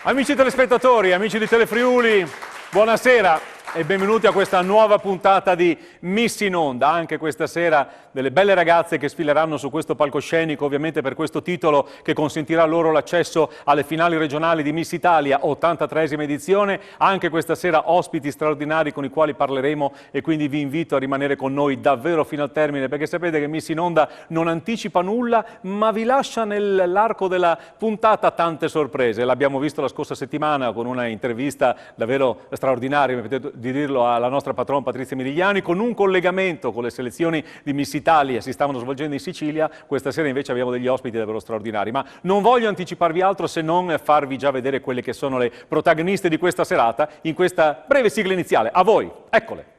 Amici telespettatori, amici di Telefriuli, buonasera e benvenuti a questa nuova puntata di Miss in Onda. Anche questa sera delle belle ragazze che sfileranno su questo palcoscenico, ovviamente per questo titolo che consentirà loro l'accesso alle finali regionali di Miss Italia, 83esima edizione. Anche questa sera ospiti straordinari con i quali parleremo e quindi vi invito a rimanere con noi davvero fino al termine, perché sapete che Miss in Onda non anticipa nulla, ma vi lascia nell'arco della puntata tante sorprese. L'abbiamo visto la scorsa settimana con una intervista davvero straordinaria, mi potete di dirlo, alla nostra patron Patrizia Mirigliani, con un collegamento con le selezioni di Miss Italia si stavano svolgendo in Sicilia. Questa sera invece abbiamo degli ospiti davvero straordinari, ma non voglio anticiparvi altro se non farvi già vedere quelle che sono le protagoniste di questa serata in questa breve sigla iniziale. A voi, eccole!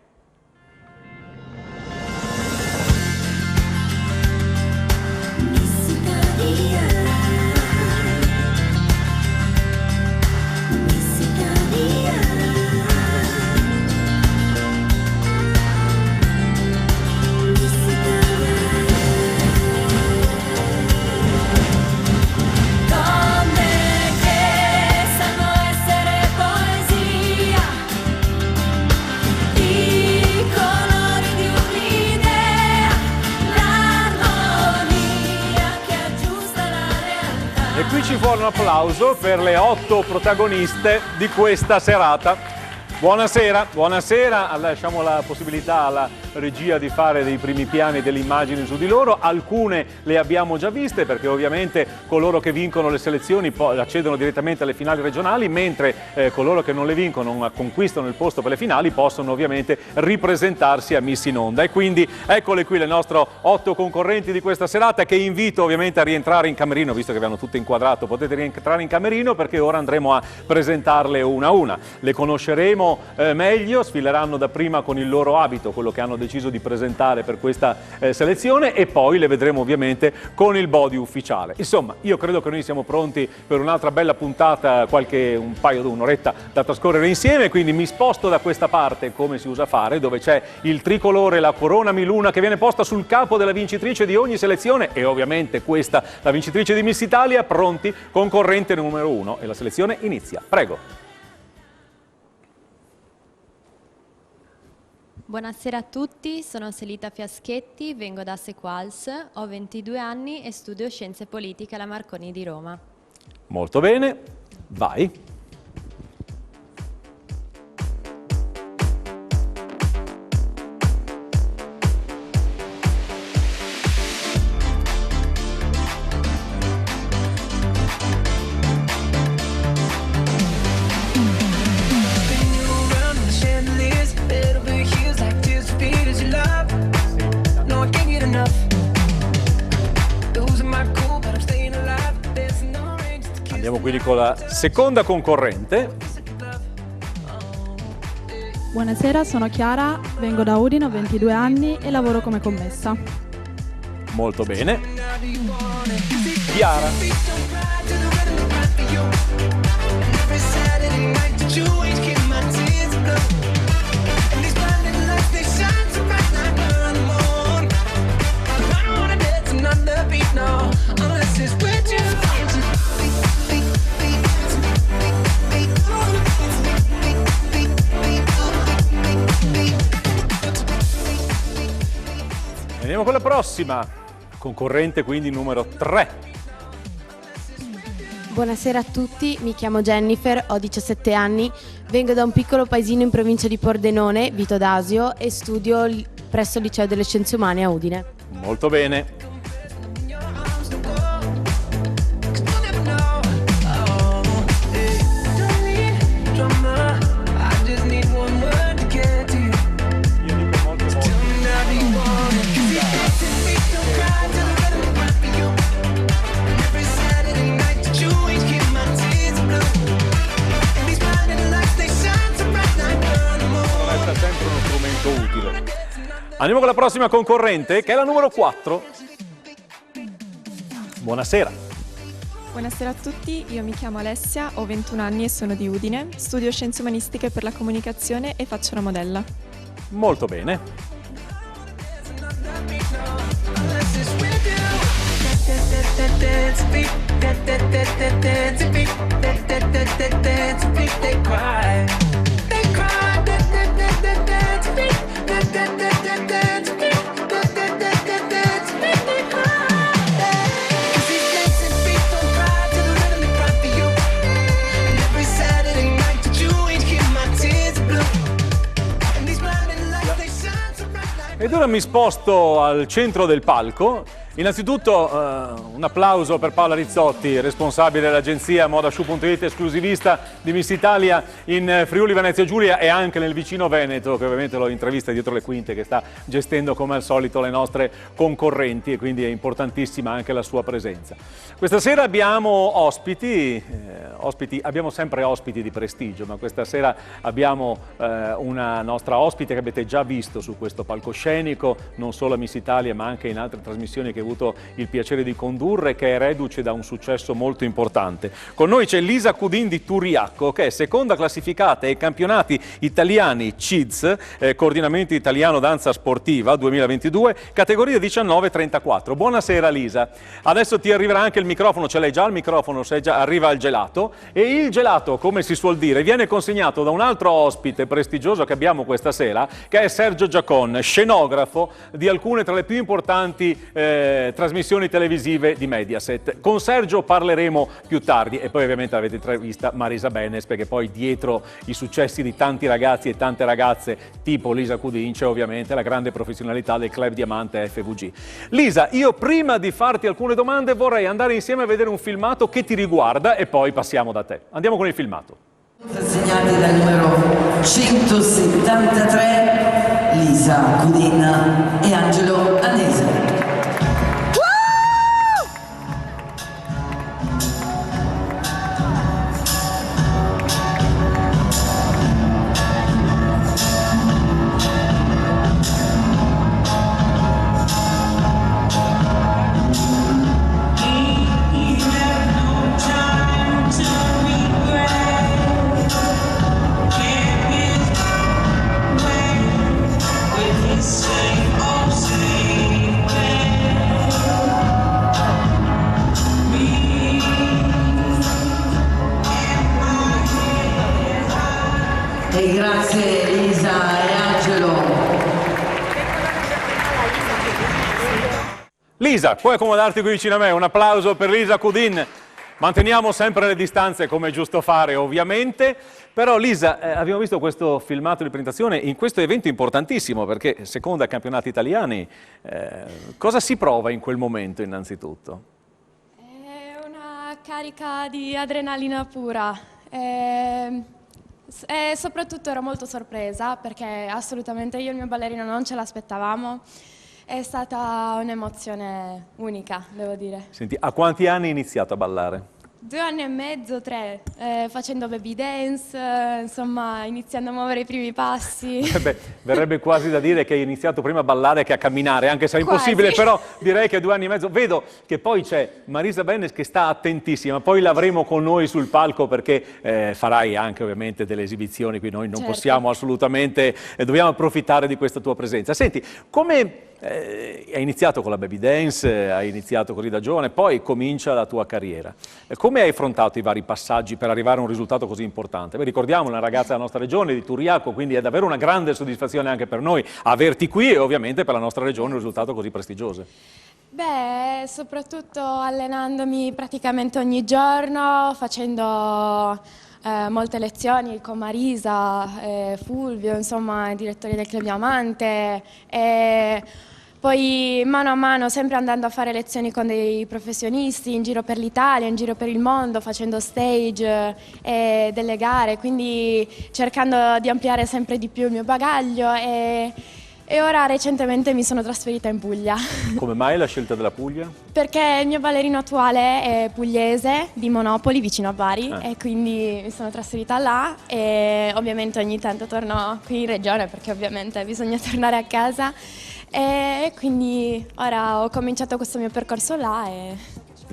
E qui ci vuole un applauso per le 8 protagoniste di questa serata. Buonasera, buonasera, lasciamo la possibilità alla regia di fare dei primi piani delle immagini su di loro. Alcune le abbiamo già viste perché ovviamente coloro che vincono le selezioni accedono direttamente alle finali regionali, mentre coloro che non le vincono ma conquistano il posto per le finali possono ovviamente ripresentarsi a Miss in Onda. E quindi eccole qui le nostre 8 concorrenti di questa serata, che invito ovviamente a rientrare in camerino, visto che vi hanno tutte inquadrato. Potete rientrare in camerino perché ora andremo a presentarle una a una. Le conosceremo meglio, sfileranno dapprima con il loro abito, quello che hanno deciso di presentare per questa selezione, e poi le vedremo ovviamente con il body ufficiale. Insomma, io credo che noi siamo pronti per un'altra bella puntata, un'oretta da trascorrere insieme, quindi mi sposto da questa parte, come si usa fare, dove c'è il tricolore, la corona miluna che viene posta sul capo della vincitrice di ogni selezione, e ovviamente questa, la vincitrice di Miss Italia. Pronti? Concorrente numero 1 e la selezione inizia. Prego. Buonasera a tutti, sono Selita Fiaschetti, vengo da Sequals, ho 22 anni e studio Scienze Politiche alla Marconi di Roma. Molto bene, vai. Andiamo quindi con la seconda concorrente. Buonasera, sono Chiara, vengo da Udine, ho 22 anni e lavoro come commessa. Molto bene. Chiara. Andiamo con la prossima concorrente, quindi numero 3. Buonasera a tutti, mi chiamo Jennifer, ho 17 anni, vengo da un piccolo paesino in provincia di Pordenone, Vito d'Asio, e studio presso il Liceo delle Scienze Umane a Udine. Molto bene. Andiamo con la prossima concorrente, che è la numero 4. Buonasera. Buonasera a tutti, io mi chiamo Alessia, ho 21 anni e sono di Udine, studio Scienze Umanistiche per la Comunicazione e faccio la modella. Molto bene. Ed ora mi sposto al centro del palco. Innanzitutto un applauso per Paola Rizzotti, responsabile dell'agenzia Modashoe.it, esclusivista di Miss Italia in Friuli Venezia Giulia e anche nel vicino Veneto, che ovviamente l'ho intervista dietro le quinte, che sta gestendo come al solito le nostre concorrenti, e quindi è importantissima anche la sua presenza. Questa sera abbiamo ospiti, abbiamo sempre ospiti di prestigio, ma questa sera abbiamo una nostra ospite che avete già visto su questo palcoscenico, non solo a Miss Italia ma anche in altre trasmissioni che ho avuto il piacere di condurre, che è reduce da un successo molto importante. Con noi c'è Lisa Cudin di Turiacco, che è seconda classificata ai campionati italiani CIDS, Coordinamento Italiano Danza Sportiva 2022, categoria 19-34. Buonasera Lisa. Adesso ti arriverà anche il microfono, ce l'hai già il microfono, se già arriva il gelato, e il gelato, come si suol dire, viene consegnato da un altro ospite prestigioso che abbiamo questa sera, che è Sergio Giacon, scenografo di alcune tra le più importanti trasmissioni televisive di Mediaset. Con Sergio parleremo più tardi e poi ovviamente avete intervista Marisa Benes, perché poi dietro i successi di tanti ragazzi e tante ragazze tipo Lisa Cudin c'è ovviamente la grande professionalità del Club Diamante FVG. Lisa, io prima di farti alcune domande vorrei andare insieme a vedere un filmato che ti riguarda e poi passiamo da te. Andiamo con il filmato. Assegnati dal numero 173 Lisa Cudin e Angelo Annese. E grazie Lisa e Angelo. Lisa, puoi accomodarti qui vicino a me? Un applauso per Lisa Cudin. Manteniamo sempre le distanze, come è giusto fare ovviamente, però Lisa, abbiamo visto questo filmato di presentazione in questo evento importantissimo, perché seconda ai campionati italiani, cosa si prova in quel momento innanzitutto? È una carica di adrenalina pura. E soprattutto ero molto sorpresa perché assolutamente io e il mio ballerino non ce l'aspettavamo. È stata un'emozione unica, devo dire. Senti, a quanti anni hai iniziato a ballare? 2 anni e mezzo, 3, facendo baby dance, insomma, iniziando a muovere i primi passi. Beh, verrebbe quasi da dire che hai iniziato prima a ballare che a camminare, anche se è Quasi. impossibile, però direi che 2 anni e mezzo. Vedo che poi c'è Marisa Benes che sta attentissima, poi l'avremo con noi sul palco perché farai anche ovviamente delle esibizioni qui, noi non Certo. possiamo assolutamente, dobbiamo approfittare di questa tua presenza. Senti, come hai iniziato con la baby dance, hai iniziato così da giovane, poi comincia la tua carriera. Come hai affrontato i vari passaggi per arrivare a un risultato così importante? Beh, ricordiamo una ragazza della nostra regione, di Turiacco, quindi è davvero una grande soddisfazione anche per noi averti qui e ovviamente per la nostra regione un risultato così prestigioso. Beh, soprattutto allenandomi praticamente ogni giorno, facendo molte lezioni con Marisa, Fulvio, insomma, i direttori del Club Diamante, e poi mano a mano sempre andando a fare lezioni con dei professionisti in giro per l'Italia, in giro per il mondo, facendo stage e delle gare, quindi cercando di ampliare sempre di più il mio bagaglio e ora recentemente mi sono trasferita in Puglia. Come mai la scelta della Puglia? Perché il mio ballerino attuale è pugliese, di Monopoli, vicino a Bari, e quindi mi sono trasferita là e ovviamente ogni tanto torno qui in regione perché ovviamente bisogna tornare a casa e quindi ora ho cominciato questo mio percorso là e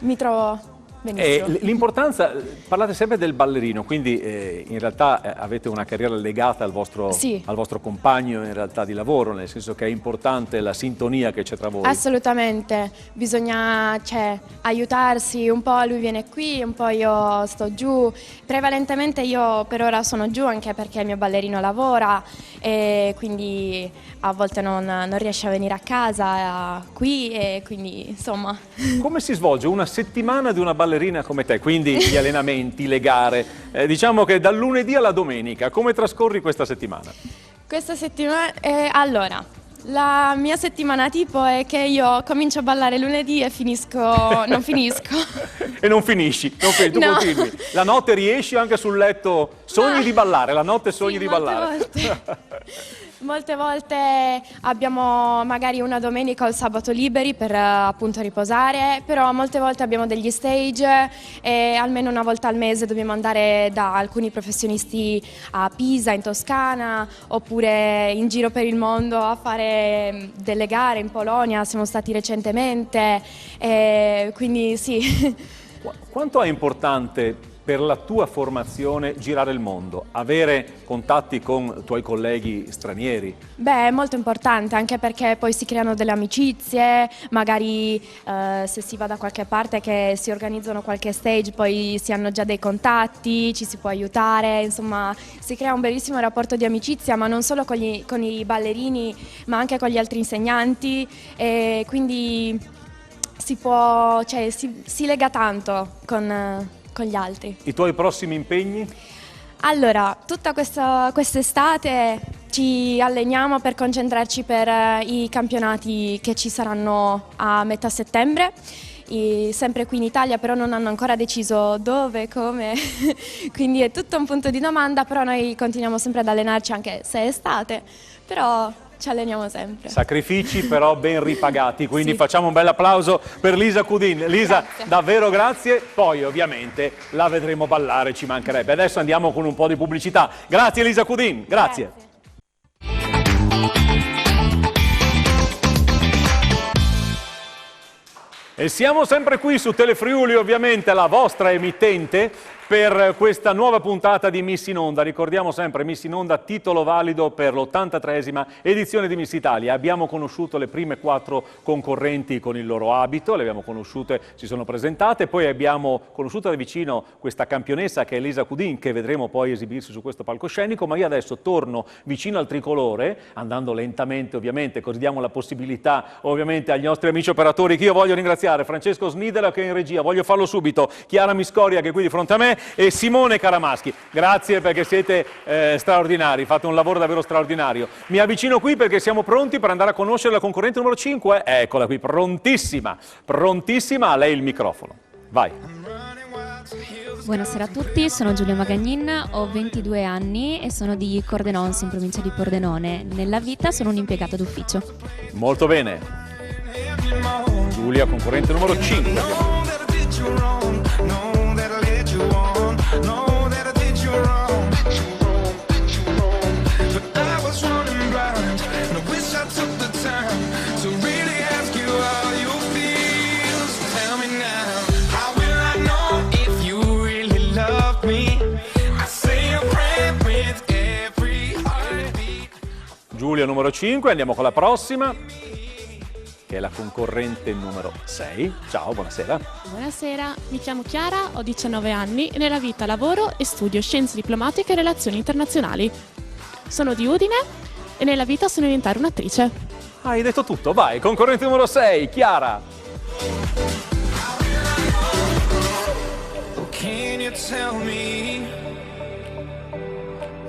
mi trovo Benissimo. L'importanza, parlate sempre del ballerino, quindi in realtà avete una carriera legata al vostro, Sì. al vostro compagno in realtà di lavoro, nel senso che è importante la sintonia che c'è tra voi. Assolutamente, bisogna aiutarsi, un po' lui viene qui, un po' io sto giù, prevalentemente io per ora sono giù anche perché il mio ballerino lavora e quindi a volte non riesce a venire a casa qui e quindi insomma... Come si svolge una settimana di una ballerina come te? Quindi gli allenamenti, le gare, diciamo che dal lunedì alla domenica, come trascorri questa settimana? Questa settimana, allora, la mia settimana tipo è che io comincio a ballare lunedì e non finisco. E non finisci, tu No. continui. La notte riesci anche sul letto, sogni di ballare, la notte sogni Sì, di molte ballare. volte. Molte volte abbiamo magari una domenica o il sabato liberi per appunto riposare, però molte volte abbiamo degli stage e almeno una volta al mese dobbiamo andare da alcuni professionisti a Pisa, in Toscana, oppure in giro per il mondo a fare delle gare in Polonia, siamo stati recentemente, quindi sì. Quanto è importante per la tua formazione girare il mondo, avere contatti con tuoi colleghi stranieri? Beh, è molto importante anche perché poi si creano delle amicizie, magari se si va da qualche parte che si organizzano qualche stage poi si hanno già dei contatti, ci si può aiutare, insomma si crea un bellissimo rapporto di amicizia ma non solo con i ballerini ma anche con gli altri insegnanti e quindi si lega tanto con gli altri. I tuoi prossimi impegni? Allora, tutta quest'estate ci alleniamo per concentrarci per i campionati che ci saranno a metà settembre, sempre qui in Italia, però non hanno ancora deciso dove, come, quindi è tutto un punto di domanda, però noi continuiamo sempre ad allenarci anche se è estate, però ci alleniamo sempre. Sacrifici però ben ripagati, quindi Sì. facciamo un bel applauso per Lisa Cudin. Lisa, Grazie. davvero grazie, poi ovviamente la vedremo ballare, ci mancherebbe. Adesso andiamo con un po' di pubblicità. Grazie Lisa Cudin, grazie. E siamo sempre qui su Telefriuli, ovviamente la vostra emittente, per questa nuova puntata di Miss in Onda. Ricordiamo sempre Miss in Onda, titolo valido per l'83esima edizione di Miss Italia. Abbiamo conosciuto le prime 4 concorrenti con il loro abito, le abbiamo conosciute, si sono presentate, poi abbiamo conosciuto da vicino questa campionessa che è Lisa Cudin, che vedremo poi esibirsi su questo palcoscenico, ma io adesso torno vicino al tricolore, andando lentamente ovviamente, così diamo la possibilità ovviamente agli nostri amici operatori, che io voglio ringraziare, Francesco Snidela che è in regia, voglio farlo subito, Chiara Miscoria che è qui di fronte a me, e Simone Caramaschi. Grazie perché siete straordinari, fate un lavoro davvero straordinario. Mi avvicino qui perché siamo pronti per andare a conoscere la concorrente numero 5. Eccola qui, prontissima, prontissima, a lei il microfono. Vai. Buonasera a tutti, sono Giulia Magagnin, ho 22 anni e sono di Cordenons, in provincia di Pordenone. Nella vita sono un'impiegata d'ufficio. Molto bene. Giulia, concorrente numero 5. Giulia numero 5, andiamo con la prossima, che è la concorrente numero 6. Ciao, buonasera. Buonasera, mi chiamo Chiara, ho 19 anni e nella vita lavoro e studio scienze diplomatiche e relazioni internazionali. Sono di Udine e nella vita sono diventare un'attrice. Hai detto tutto, vai, concorrente numero 6, Chiara. Can you tell me?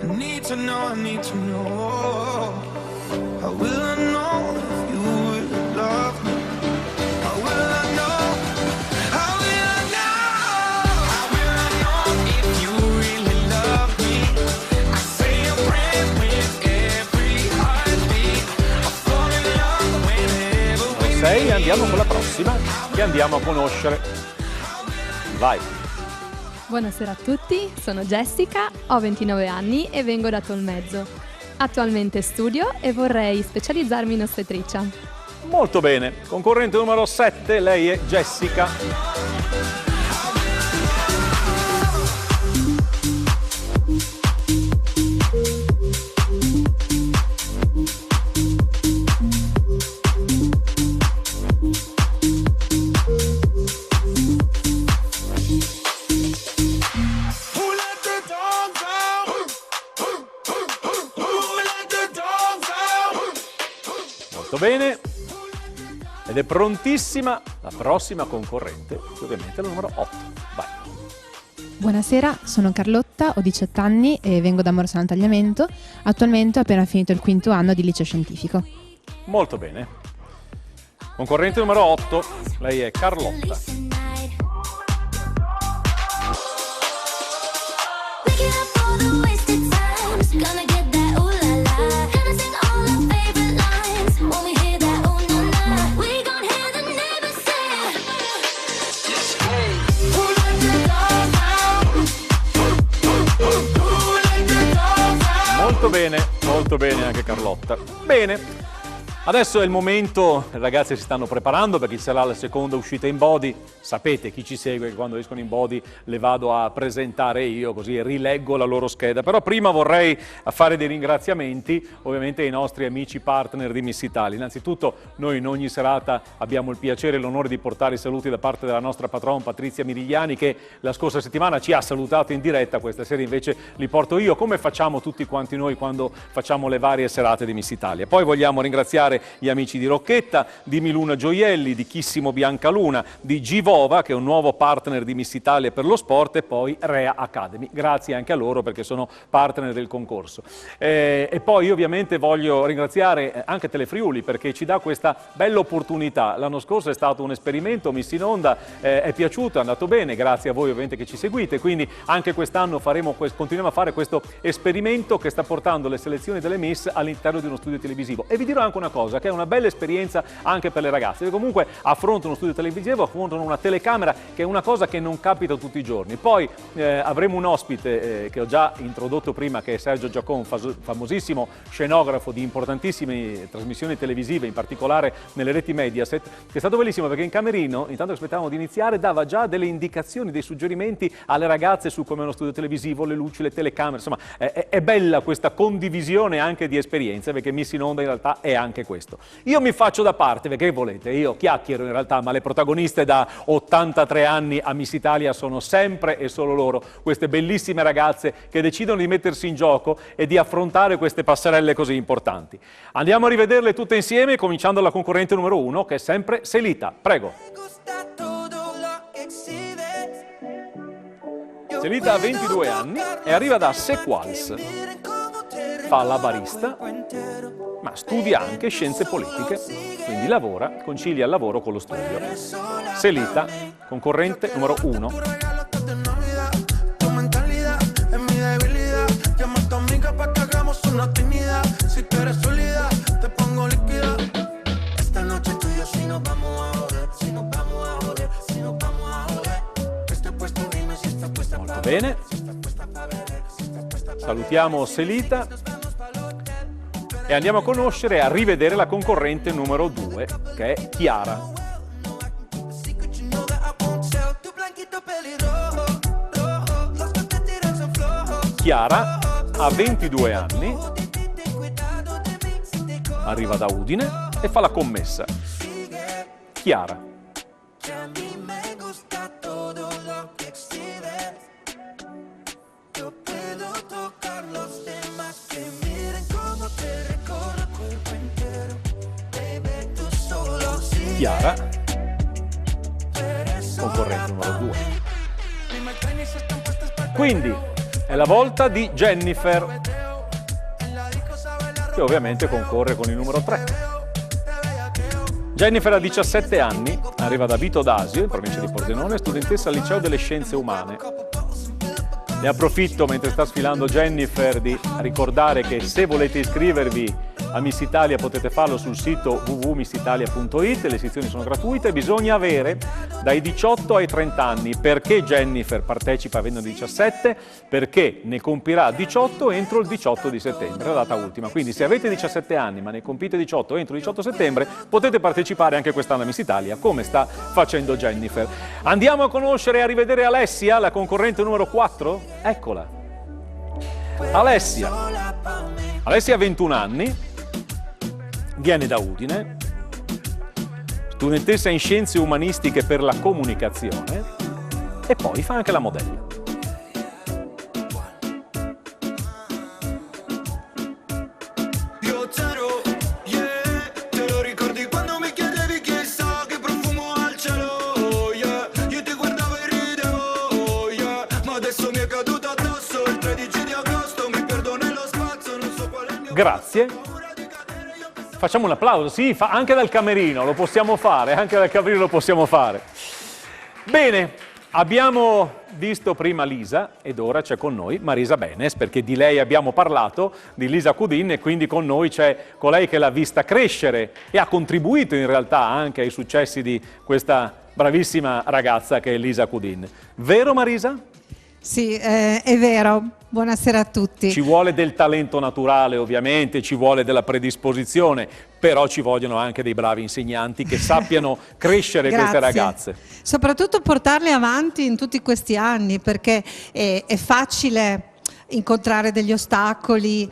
I need to know, I need to know. How will I know if you will love me? How will I know? How will I know? How will I know if you really love me? I say a prayer with every heartbeat. I fall in love whenever we 6, andiamo con la prossima, che andiamo a conoscere. Vai. Buonasera a tutti, sono Jessica, ho 29 anni e vengo da Tolmezzo. Attualmente studio e vorrei specializzarmi in ostetricia. Molto bene, concorrente numero 7, lei è Jessica. Molto bene. Ed è prontissima la prossima concorrente, che ovviamente è la numero 8. Vai. Buonasera, sono Carlotta, ho 18 anni e vengo da Morsano Tagliamento. Attualmente ho appena finito il quinto anno di liceo scientifico. Molto bene. Concorrente numero 8, lei è Carlotta. Molto bene anche Carlotta. Bene. Adesso è il momento, le ragazze si stanno preparando perché ci sarà la seconda uscita in body. Sapete, chi ci segue, che quando escono in body le vado a presentare io, così rileggo la loro scheda. Però prima vorrei fare dei ringraziamenti, ovviamente ai nostri amici partner di Miss Italia. Innanzitutto noi in ogni serata abbiamo il piacere e l'onore di portare i saluti da parte della nostra patron Patrizia Mirigliani, che la scorsa settimana ci ha salutato in diretta, questa sera invece li porto io, come facciamo tutti quanti noi quando facciamo le varie serate di Miss Italia. Poi vogliamo ringraziare gli amici di Rocchetta, di Miluna Gioielli, di Chissimo Biancaluna, di Givova, che è un nuovo partner di Miss Italia per lo sport, e poi Rea Academy. Grazie anche a loro perché sono partner del concorso. E poi ovviamente voglio ringraziare anche Telefriuli perché ci dà questa bella opportunità. L'anno scorso è stato un esperimento, Miss in Onda, è piaciuto, è andato bene, grazie a voi ovviamente che ci seguite, quindi anche quest'anno continuiamo a fare questo esperimento che sta portando le selezioni delle Miss all'interno di uno studio televisivo. E vi dirò anche una cosa, che è una bella esperienza anche per le ragazze, che comunque affrontano uno studio televisivo, affrontano una telecamera, che è una cosa che non capita tutti i giorni. Poi avremo un ospite che ho già introdotto prima, che è Sergio Giacon, famosissimo scenografo di importantissime trasmissioni televisive, in particolare nelle reti Mediaset, che è stato bellissimo perché in camerino, intanto che aspettavamo di iniziare, dava già delle indicazioni, dei suggerimenti alle ragazze su come è uno studio televisivo, le luci, le telecamere, insomma è bella questa condivisione anche di esperienze, perché Miss in Onda in realtà è anche questo. Io mi faccio da parte, perché volete, io chiacchiero in realtà, ma le protagoniste da 83 anni a Miss Italia sono sempre e solo loro, queste bellissime ragazze che decidono di mettersi in gioco e di affrontare queste passerelle così importanti. Andiamo a rivederle tutte insieme, cominciando dalla concorrente numero 1, che è sempre Selita. Prego. Selita ha 22 anni e arriva da Sequals. Fa la barista, ma studia anche scienze politiche, quindi concilia il lavoro con lo studio. Selita, concorrente numero 1. Molto bene. Salutiamo Selita. E andiamo a conoscere e a rivedere la concorrente numero 2, che è Chiara. Chiara ha 22 anni, arriva da Udine e fa la commessa. Chiara. Chiara, concorrente numero 2. Quindi è la volta di Jennifer, che ovviamente concorre con il numero 3. Jennifer ha 17 anni, arriva da Vito d'Asio, in provincia di Pordenone, studentessa al liceo delle scienze umane. Ne approfitto mentre sta sfilando Jennifer di ricordare che se volete iscrivervi a Miss Italia potete farlo sul sito www.missitalia.it, le iscrizioni sono gratuite, bisogna avere dai 18 ai 30 anni. Perché Jennifer partecipa avendo 17? Perché ne compirà 18 entro il 18 di settembre, la data ultima. Quindi se avete 17 anni ma ne compite 18 entro il 18 settembre potete partecipare anche quest'anno a Miss Italia, come sta facendo Jennifer. Andiamo a conoscere e a rivedere Alessia, la concorrente numero 4. Eccola. Alessia ha 21 anni. Viene da Udine, studentessa in scienze umanistiche per la comunicazione e poi fa anche la modella. Io zero, yeah, te lo Grazie. Facciamo un applauso, sì, anche dal camerino lo possiamo fare, anche dal camerino lo possiamo fare. Bene, abbiamo visto prima Lisa ed ora c'è con noi Marisa Benes, perché di lei abbiamo parlato, di Lisa Cudin, e quindi con noi c'è colei che l'ha vista crescere e ha contribuito in realtà anche ai successi di questa bravissima ragazza che è Lisa Cudin. Vero Marisa? Sì, è vero. Buonasera a tutti. Ci vuole del talento naturale ovviamente, ci vuole della predisposizione, però ci vogliono anche dei bravi insegnanti che sappiano crescere queste ragazze. Soprattutto portarle avanti in tutti questi anni, perché è facile incontrare degli ostacoli,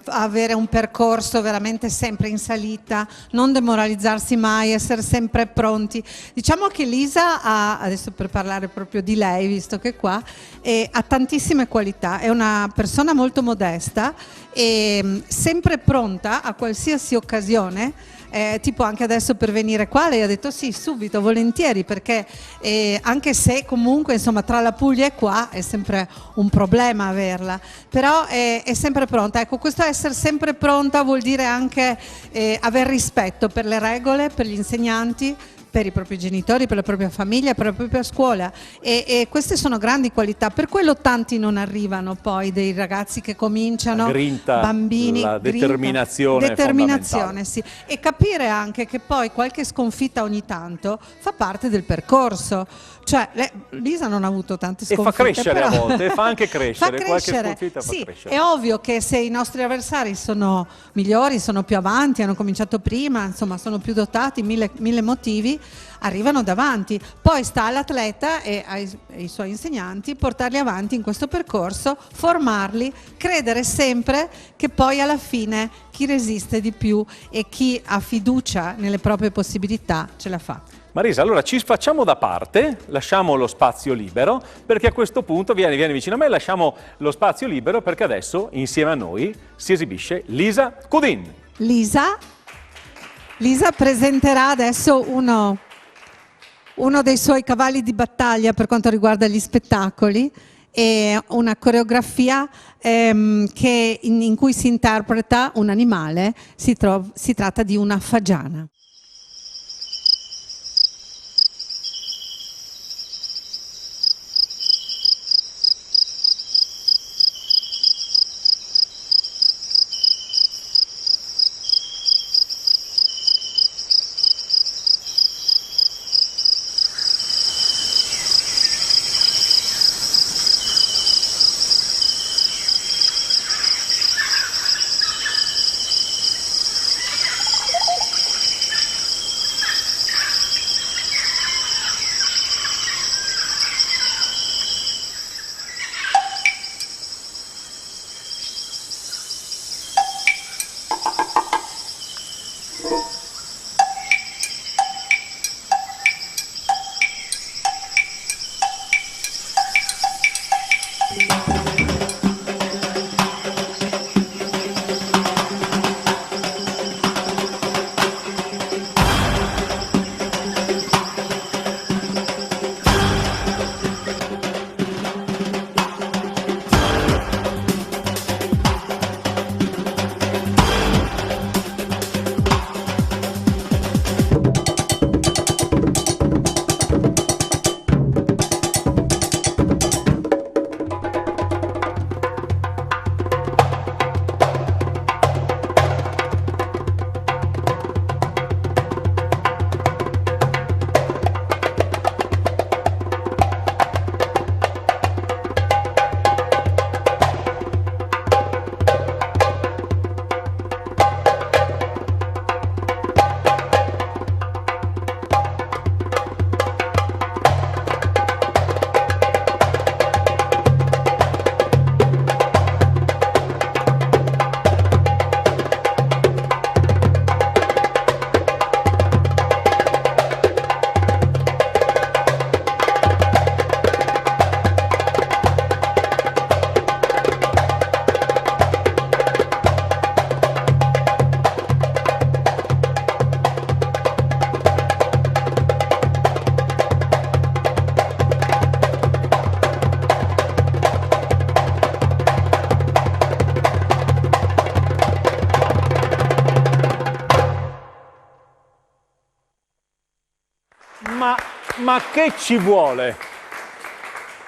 avere un percorso veramente sempre in salita, non demoralizzarsi mai, essere sempre pronti. Diciamo che Lisa ha, adesso per parlare proprio di lei, visto che è qua, ha tantissime qualità, è una persona molto modesta e sempre pronta a qualsiasi occasione. Tipo anche adesso per venire qua lei ha detto sì, subito, volentieri, perché anche se comunque insomma tra la Puglia e qua è sempre un problema averla, però è sempre pronta. Ecco, questo essere sempre pronta vuol dire anche aver rispetto per le regole, per gli insegnanti, per i propri genitori, per la propria famiglia, per la propria scuola, e queste sono grandi qualità. Per quello tanti non arrivano poi dei ragazzi che cominciano, la grinta, bambini, la determinazione, determinazione, sì, e capire anche che poi qualche sconfitta ogni tanto fa parte del percorso. Cioè Lisa non ha avuto tante sconfitte, e fa crescere però... a volte, fa anche crescere, fa qualche crescere. sconfitta Sì, fa crescere. è ovvio che se i nostri avversari sono migliori, sono più avanti, hanno cominciato prima, insomma sono più dotati, mille motivi, arrivano davanti. Poi sta all'atleta e ai suoi insegnanti portarli avanti in questo percorso, formarli, credere sempre che poi alla fine chi resiste di più e chi ha fiducia nelle proprie possibilità ce la fa. Marisa, allora ci facciamo da parte, lasciamo lo spazio libero, perché a questo punto, vieni vicino a me, lasciamo lo spazio libero perché adesso insieme a noi si esibisce Lisa Cudin. Lisa presenterà adesso uno dei suoi cavalli di battaglia per quanto riguarda gli spettacoli, e una coreografia in cui si interpreta un animale, si tratta di una fagiana. Ma che ci vuole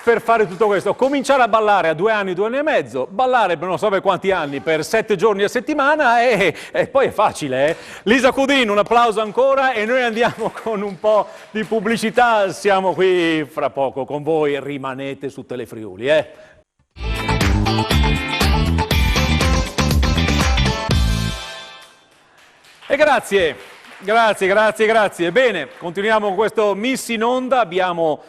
per fare tutto questo? Cominciare a ballare a 2 anni, 2 anni e mezzo, ballare per non so per quanti anni, per 7 giorni a settimana e poi è facile, eh? Lisa Cudin, un applauso ancora e noi andiamo con un po' di pubblicità, siamo qui fra poco con voi, rimanete su Telefriuli, eh? E grazie. Bene, continuiamo con questo Miss in Onda. Abbiamo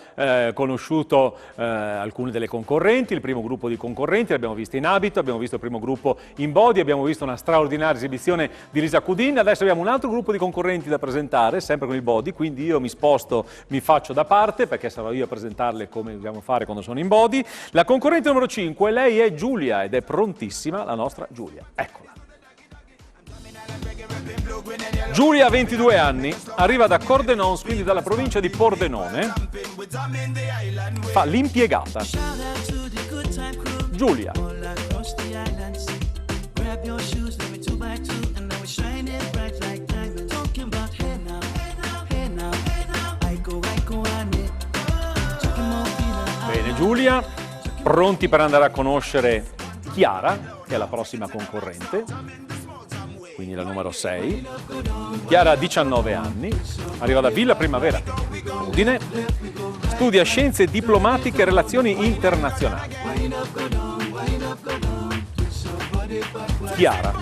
conosciuto alcune delle concorrenti, il primo gruppo di concorrenti, l'abbiamo visto in abito, abbiamo visto il primo gruppo in body, abbiamo visto una straordinaria esibizione di Lisa Cudin. Adesso abbiamo un altro gruppo di concorrenti da presentare, sempre con il body, quindi io mi sposto, mi faccio da parte perché sarò io a presentarle come dobbiamo fare quando sono in body. La concorrente numero 5, lei è Giulia ed è prontissima la nostra Giulia. Eccola. Giulia ha 22 anni, arriva da Cordenons, quindi dalla provincia di Pordenone, fa l'impiegata. Giulia. Bene Giulia, pronti per andare a conoscere Chiara, che è la prossima concorrente. Quindi la numero 6. Chiara ha 19 anni, arriva da Villa Primavera, Udine, studia Scienze Diplomatiche e Relazioni Internazionali. Chiara.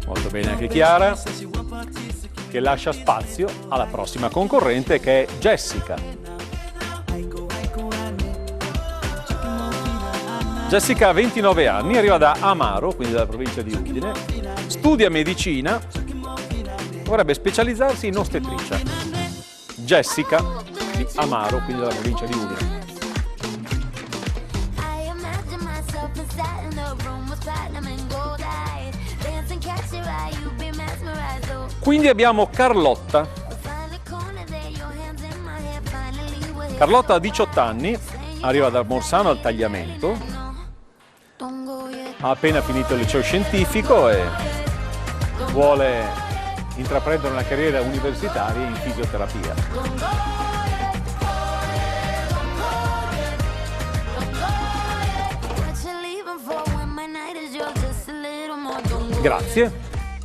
Molto bene anche Chiara, che lascia spazio alla prossima concorrente che è Jessica. Jessica ha 29 anni, arriva da Amaro, quindi dalla provincia di Udine, studia medicina, vorrebbe specializzarsi in ostetricia. Jessica di Amaro, quindi dalla provincia di Udine. Quindi abbiamo Carlotta. Carlotta ha 18 anni, arriva da Morsano al Tagliamento. Ha appena finito il liceo scientifico e vuole intraprendere una carriera universitaria in fisioterapia.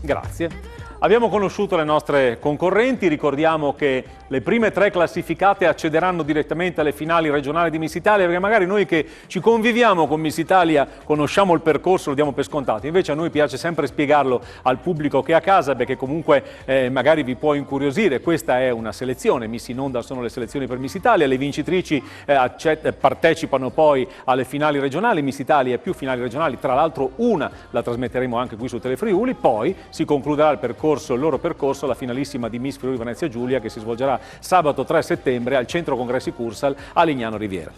Grazie. Abbiamo conosciuto le nostre concorrenti, ricordiamo che le prime 3 classificate accederanno direttamente alle finali regionali di Miss Italia, perché magari noi che ci conviviamo con Miss Italia conosciamo il percorso, lo diamo per scontato, invece a noi piace sempre spiegarlo al pubblico che è a casa, perché comunque magari vi può incuriosire. Questa è una selezione, Miss in Onda sono le selezioni per Miss Italia, le vincitrici partecipano poi alle finali regionali, Miss Italia e più finali regionali, tra l'altro una la trasmetteremo anche qui su Telefriuli, poi si concluderà il loro percorso, la finalissima di Miss Friuli Venezia Giulia, che si svolgerà sabato 3 settembre al Centro Congressi Cursal a Lignano Riviera.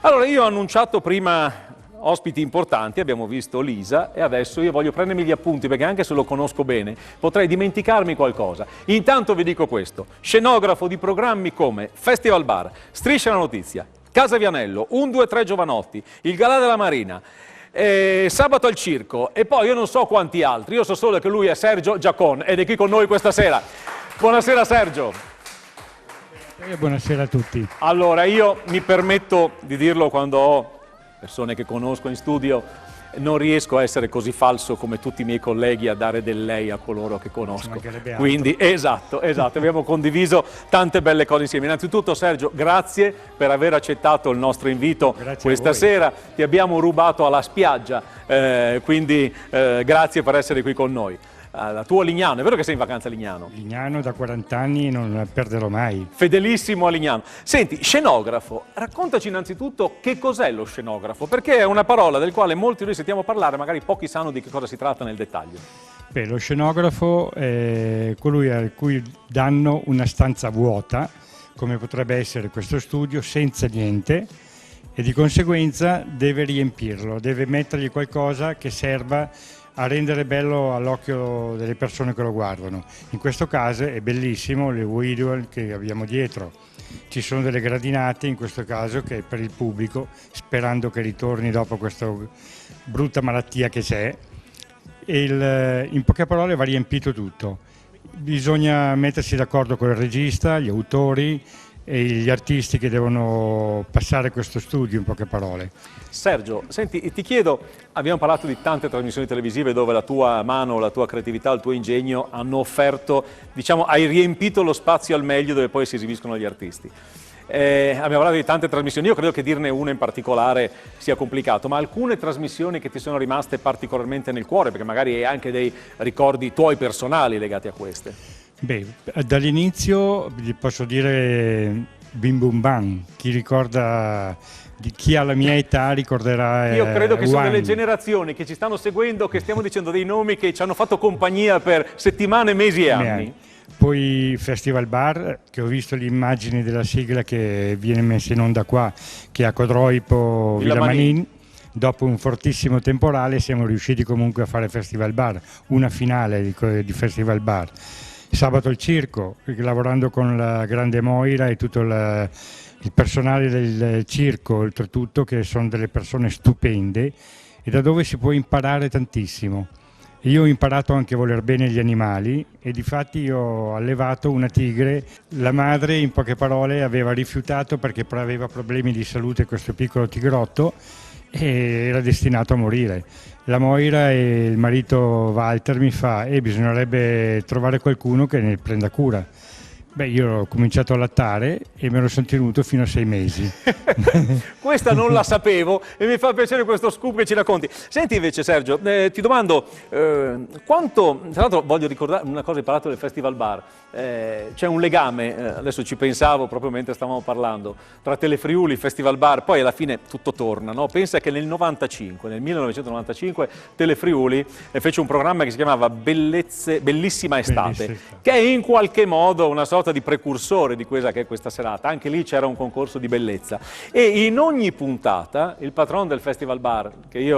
Allora, io ho annunciato prima ospiti importanti, abbiamo visto Lisa e adesso io voglio prendermi gli appunti perché anche se lo conosco bene potrei dimenticarmi qualcosa. Intanto vi dico questo: scenografo di programmi come Festival Bar, Striscia la Notizia, Casa Vianello, 1, 2, 3 Giovanotti, Il Galà della Marina, Sabato al Circo e poi io non so quanti altri, io so solo che lui è Sergio Giacon ed è qui con noi questa sera. Buonasera Sergio. Buonasera a tutti. Allora, io mi permetto di dirlo quando ho persone che conosco in studio, non riesco a essere così falso come tutti i miei colleghi a dare del lei a coloro che conosco. Quindi, esatto, abbiamo condiviso tante belle cose insieme. Innanzitutto Sergio, grazie per aver accettato il nostro invito questa sera. Ti abbiamo rubato alla spiaggia, quindi grazie per essere qui con noi. La tua Lignano, è vero che sei in vacanza a Lignano? Lignano da 40 anni, non la perderò mai. Fedelissimo a Lignano. Senti, scenografo, raccontaci innanzitutto che cos'è lo scenografo, perché è una parola del quale molti noi sentiamo parlare, magari pochi sanno di che cosa si tratta nel dettaglio. Beh, lo scenografo è colui a cui danno una stanza vuota, come potrebbe essere questo studio, senza niente, e di conseguenza deve riempirlo, deve mettergli qualcosa che serva a rendere bello all'occhio delle persone che lo guardano. In questo caso è bellissimo le video che abbiamo dietro, ci sono delle gradinate in questo caso che è per il pubblico, sperando che ritorni dopo questa brutta malattia che c'è. E in poche parole va riempito tutto. Bisogna mettersi d'accordo con il regista, gli autori e gli artisti che devono passare questo studio, in poche parole. Sergio, senti, ti chiedo, abbiamo parlato di tante trasmissioni televisive dove la tua mano, la tua creatività, il tuo ingegno hanno offerto, diciamo, hai riempito lo spazio al meglio dove poi si esibiscono gli artisti. Abbiamo parlato di tante trasmissioni, io credo che dirne una in particolare sia complicato, ma alcune trasmissioni che ti sono rimaste particolarmente nel cuore, perché magari hai anche dei ricordi tuoi personali legati a queste. Beh, dall'inizio vi posso dire Bim Bum Bam, chi ricorda, chi ha la mia età ricorderà. Io credo che sono One. delle generazioni che ci stanno seguendo, che stiamo dicendo dei nomi che ci hanno fatto compagnia per settimane, mesi e anni. Poi Festival Bar, che ho visto le immagini della sigla che viene messa in onda qua, che a Codroipo Villa Manin. Dopo un fortissimo temporale siamo riusciti comunque a fare Festival Bar, una finale di Festival Bar. Sabato il circo, lavorando con la grande Moira e tutto il personale del circo, oltretutto, che sono delle persone stupende e da dove si può imparare tantissimo. Io ho imparato anche a voler bene gli animali e difatti io ho allevato una tigre. La madre, in poche parole, aveva rifiutato perché aveva problemi di salute questo piccolo tigrotto e era destinato a morire. La Moira e il marito Walter mi fa bisognerebbe trovare qualcuno che ne prenda cura. Beh, io ho cominciato a lattare e me lo sono tenuto fino a 6 mesi. Questa non la sapevo e mi fa piacere questo scoop che ci racconti. Senti invece Sergio, ti domando quanto, tra l'altro voglio ricordare una cosa, hai parlato del Festival Bar, c'è un legame, adesso ci pensavo proprio mentre stavamo parlando, tra Telefriuli, Festival Bar, poi alla fine tutto torna, no? Pensa che nel 1995 Telefriuli fece un programma che si chiamava Bellissima Estate, che è in qualche modo una sorta di precursore di quella che è questa serata. Anche lì c'era un concorso di bellezza e in ogni puntata il patron del Festival Bar,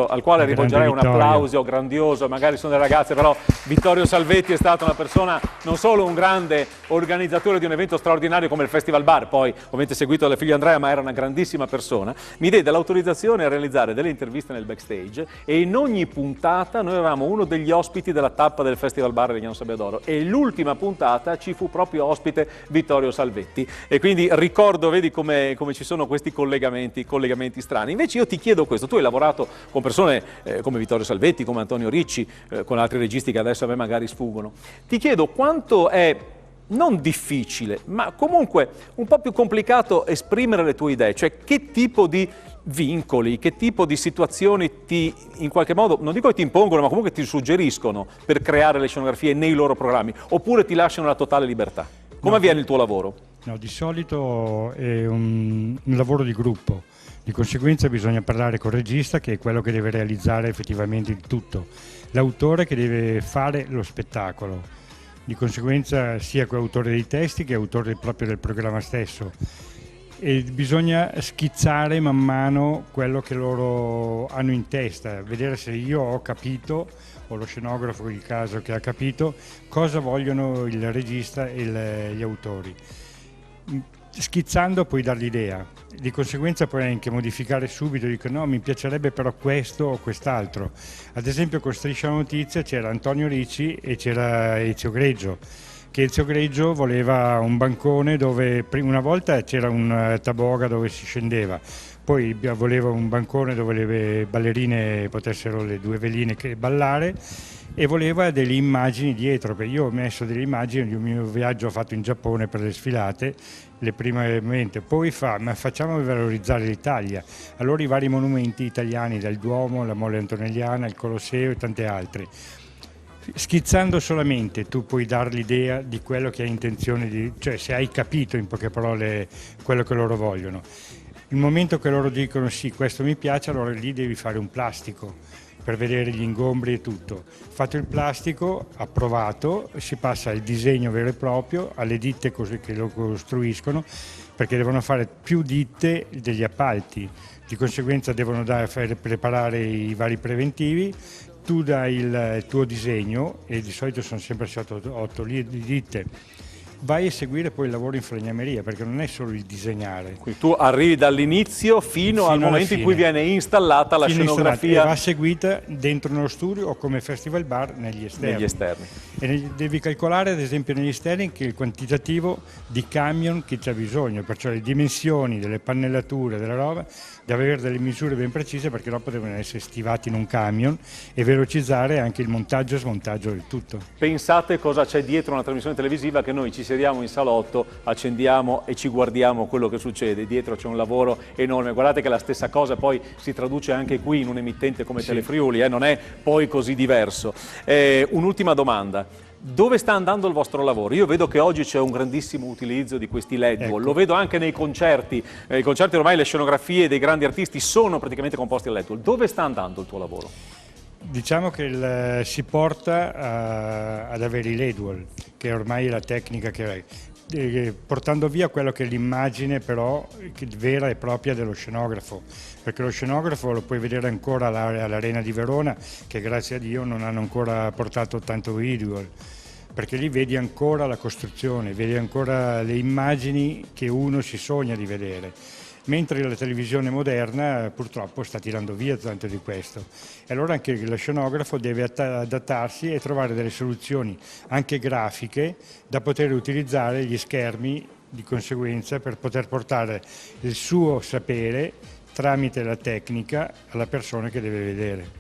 al quale rivolgerei un applauso grandioso, magari sono delle ragazze, però Vittorio Salvetti è stato una persona, non solo un grande organizzatore di un evento straordinario come il Festival Bar, poi ovviamente seguito dalle figlie Andrea, ma era una grandissima persona, mi diede l'autorizzazione a realizzare delle interviste nel backstage e in ogni puntata noi avevamo uno degli ospiti della tappa del Festival Bar Legnano Sabbiadoro e l'ultima puntata ci fu proprio ospite Vittorio Salvetti e quindi ricordo, vedi come ci sono questi collegamenti strani. Invece io ti chiedo questo, tu hai lavorato con persone come Vittorio Salvetti, come Antonio Ricci, con altri registi che adesso a me magari sfuggono, ti chiedo quanto è non difficile, ma comunque un po' più complicato esprimere le tue idee, cioè che tipo di vincoli, che tipo di situazioni ti, in qualche modo, non dico che ti impongono, ma comunque ti suggeriscono per creare le scenografie nei loro programmi, oppure ti lasciano la totale libertà? Come avviene il tuo lavoro? No, di solito è un lavoro di gruppo, di conseguenza bisogna parlare col regista, che è quello che deve realizzare effettivamente il tutto, l'autore che deve fare lo spettacolo, di conseguenza sia coautore dei testi che autore proprio del programma stesso. E bisogna schizzare man mano quello che loro hanno in testa, vedere se io ho capito, o lo scenografo il caso che ha capito, cosa vogliono il regista e gli autori. Schizzando puoi dar l'idea, di conseguenza puoi anche modificare subito, dico no, mi piacerebbe però questo o quest'altro. Ad esempio con Striscia la Notizia c'era Antonio Ricci e c'era Ezio Greggio, che Ezio Greggio voleva un bancone dove una volta c'era un taboga dove si scendeva, poi voleva un bancone dove le ballerine potessero, le due veline, ballare, e voleva delle immagini dietro, perché io ho messo delle immagini di un mio viaggio fatto in Giappone per le sfilate, le prime momente, poi ma facciamo valorizzare l'Italia, allora i vari monumenti italiani, dal Duomo, la Mole Antonelliana, il Colosseo e tante altre. Schizzando solamente tu puoi dare l'idea di quello che hai intenzione di, cioè se hai capito in poche parole quello che loro vogliono. Il momento che loro dicono sì, questo mi piace, allora lì devi fare un plastico per vedere gli ingombri e tutto. Fatto il plastico, approvato, si passa al disegno vero e proprio, alle ditte che lo costruiscono, perché devono fare più ditte degli appalti, di conseguenza devono preparare i vari preventivi. Tu dai il tuo disegno, e di solito sono sempre state 8 ditte, vai a seguire poi il lavoro in falegnameria, perché non è solo il disegnare. Quindi tu arrivi dall'inizio fino al alla momento in fine. cui viene installata la Fino installata, scenografia. e va seguita dentro nello studio o come festival bar negli esterni. E devi calcolare ad esempio negli esterni che il quantitativo di camion che c'è bisogno, perciò le dimensioni delle pannellature, della roba, deve avere delle misure ben precise, perché dopo devono essere stivati in un camion e velocizzare anche il montaggio e smontaggio del tutto. Pensate cosa c'è dietro una trasmissione televisiva, che noi ci sediamo in salotto, accendiamo e ci guardiamo quello che succede. Dietro c'è un lavoro enorme. Guardate che la stessa cosa poi si traduce anche qui in un emittente come Telefriuli, non è poi così diverso. Un'ultima domanda. Dove sta andando il vostro lavoro? Io vedo che oggi c'è un grandissimo utilizzo di questi LED wall, lo vedo anche nei concerti. I concerti ormai, le scenografie dei grandi artisti sono praticamente composti a LED wall. Dove sta andando il tuo lavoro? Diciamo che si porta ad avere i LED wall, che ormai è la tecnica che portando via quello che è l'immagine però vera e propria dello scenografo, perché lo scenografo lo puoi vedere ancora all'Arena di Verona, che grazie a Dio non hanno ancora portato tanto visual, perché lì vedi ancora la costruzione, vedi ancora le immagini che uno si sogna di vedere. Mentre la televisione moderna purtroppo sta tirando via tanto di questo. E allora anche lo scenografo deve adattarsi e trovare delle soluzioni anche grafiche da poter utilizzare gli schermi di conseguenza per poter portare il suo sapere tramite la tecnica alla persona che deve vedere.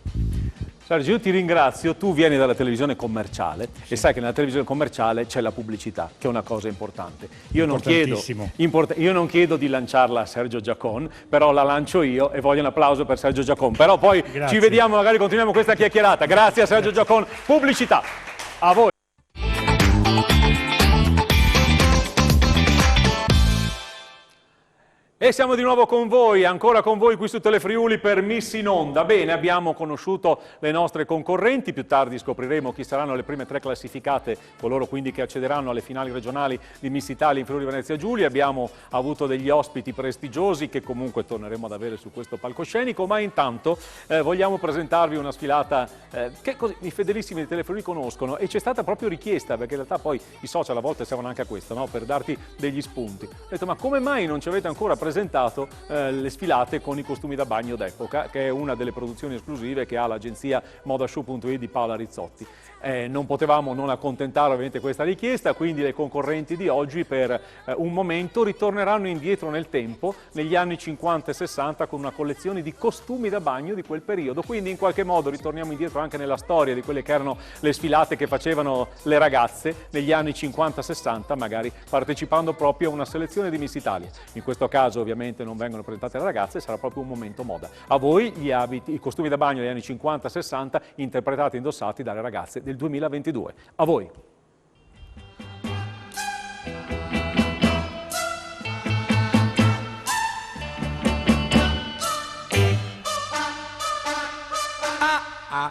Sergio, io ti ringrazio, tu vieni dalla televisione commerciale e sai che nella televisione commerciale c'è la pubblicità, che è una cosa importante. Io non chiedo di lanciarla a Sergio Giacon, però la lancio io e voglio un applauso per Sergio Giacon. Però poi ci vediamo, magari continuiamo questa chiacchierata. Grazie a Sergio Giacon. Pubblicità. A voi. E siamo di nuovo con voi, ancora con voi qui su Telefriuli per Miss in Onda. Bene, abbiamo conosciuto le nostre concorrenti, più tardi scopriremo chi saranno le prime 3 classificate, coloro quindi che accederanno alle finali regionali di Miss Italia in Friuli Venezia Giulia. Abbiamo avuto degli ospiti prestigiosi che comunque torneremo ad avere su questo palcoscenico, ma intanto vogliamo presentarvi una sfilata che così i fedelissimi di Telefriuli conoscono, e c'è stata proprio richiesta, perché in realtà poi i social a volte servono anche a questo, no? Per darti degli spunti. Ho detto, ma come mai non ci avete ancora presentato le sfilate con i costumi da bagno d'epoca, che è una delle produzioni esclusive che ha l'agenzia modashow.it di Paola Rizzotti. Non potevamo non accontentare ovviamente questa richiesta, quindi le concorrenti di oggi per un momento ritorneranno indietro nel tempo, negli anni 50 e 60, con una collezione di costumi da bagno di quel periodo. Quindi in qualche modo ritorniamo indietro anche nella storia di quelle che erano le sfilate che facevano le ragazze negli anni 50-60, magari partecipando proprio a una selezione di Miss Italia. In questo caso ovviamente non vengono presentate le ragazze, sarà proprio un momento moda. A voi gli abiti, i costumi da bagno degli anni 50-60 interpretati e indossati dalle ragazze del 2022. A voi.